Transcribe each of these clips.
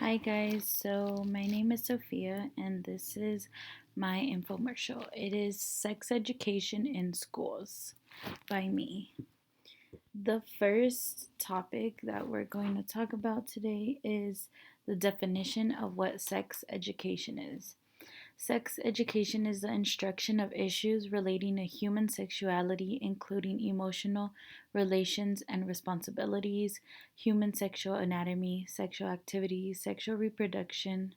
Hi guys, so my name is Sophia and this is my infomercial. It is Sex Education in Schools by me. The first topic that we're going to talk about today is the definition of what sex education is. Sex education is the instruction of issues relating to human sexuality, including emotional relations and responsibilities, human sexual anatomy, sexual activity, sexual reproduction,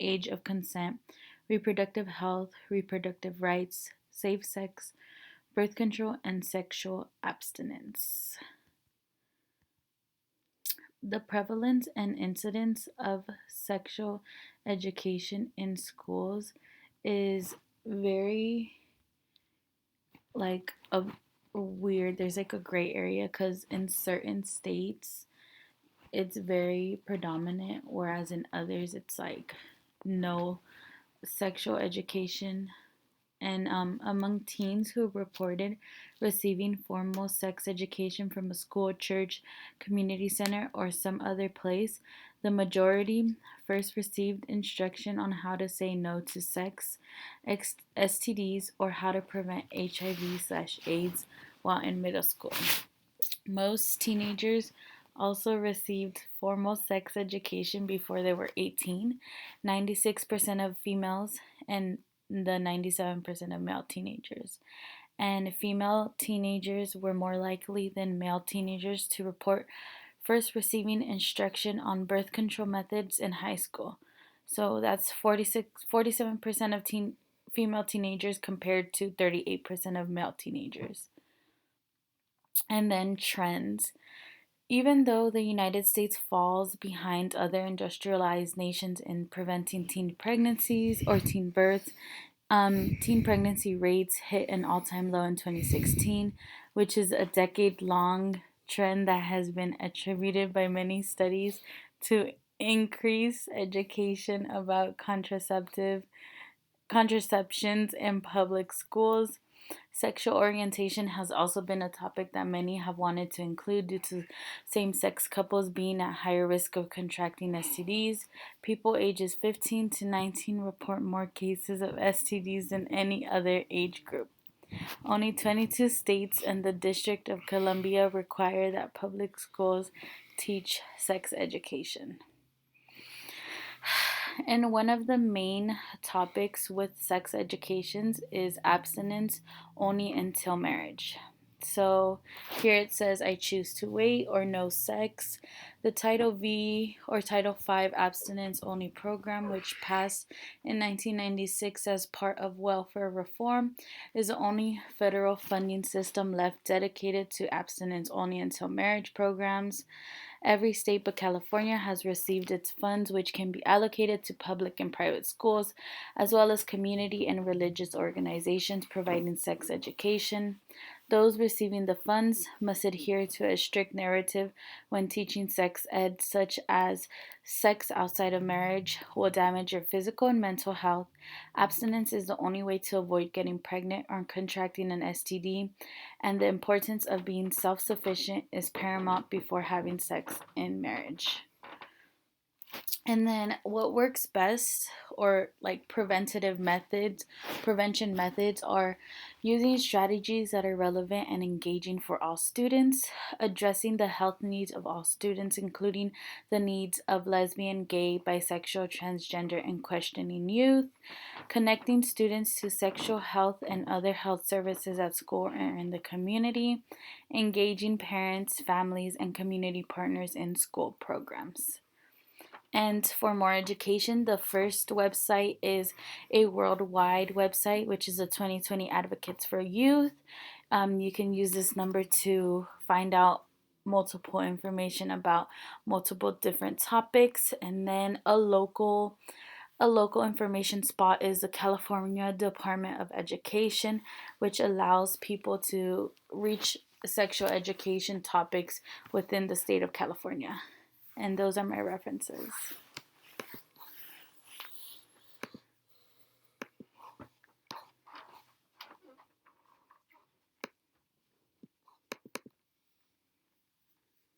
age of consent, reproductive health, reproductive rights, safe sex, birth control, and sexual abstinence. The prevalence and incidence of sexual education in schools is very like a weird, there's like a gray area because in certain states it's very predominant, whereas in others it's like no sexual education. And among teens who reported receiving formal sex education from a school, church, community center, or some other place, the majority first received instruction on how to say no to sex, STDs, or how to prevent HIV/AIDS while in middle school. Most teenagers also received formal sex education before they were 18, 96% of females, and the 97% of male teenagers. And female teenagers were more likely than male teenagers to report first receiving instruction on birth control methods in high school. So that's 47% of female teenagers compared to 38% of male teenagers. And then trends. Even though the United States falls behind other industrialized nations in preventing teen pregnancies or teen births, teen pregnancy rates hit an all time low in 2016, which is a decade long trend that has been attributed by many studies to increase education about contraceptions in public schools. Sexual orientation has also been a topic that many have wanted to include due to same sex couples being at higher risk of contracting STDs. People ages 15 to 19 report more cases of STDs than any other age group. Only 22 states and the District of Columbia require that public schools teach sex education. And one of the main topics with sex educations is abstinence only until marriage. So here it says, I choose to wait or no sex. The Title V or Title V abstinence only program, which passed in 1996 as part of welfare reform, is the only federal funding system left dedicated to abstinence only until marriage programs. Every state but California has received its funds, which can be allocated to public and private schools, as well as community and religious organizations providing sex education. Those receiving the funds must adhere to a strict narrative when teaching sex ed, such as sex outside of marriage will damage your physical and mental health. Abstinence is the only way to avoid getting pregnant or contracting an STD, and the importance of being self sufficient is paramount before having sex in marriage. And then what works best, or like prevention methods are using strategies that are relevant and engaging for all students, addressing the health needs of all students, including the needs of lesbian, gay, bisexual, transgender, and questioning youth, connecting students to sexual health and other health services at school and in the community, engaging parents, families, and community partners in school programs. And for more education, the first website is a worldwide website, which is the 2020 Advocates for Youth. You can use this number to find out multiple information about multiple different topics. And then a local information spot is the California Department of Education, which allows people to reach sexual education topics within the state of California. And those are my references.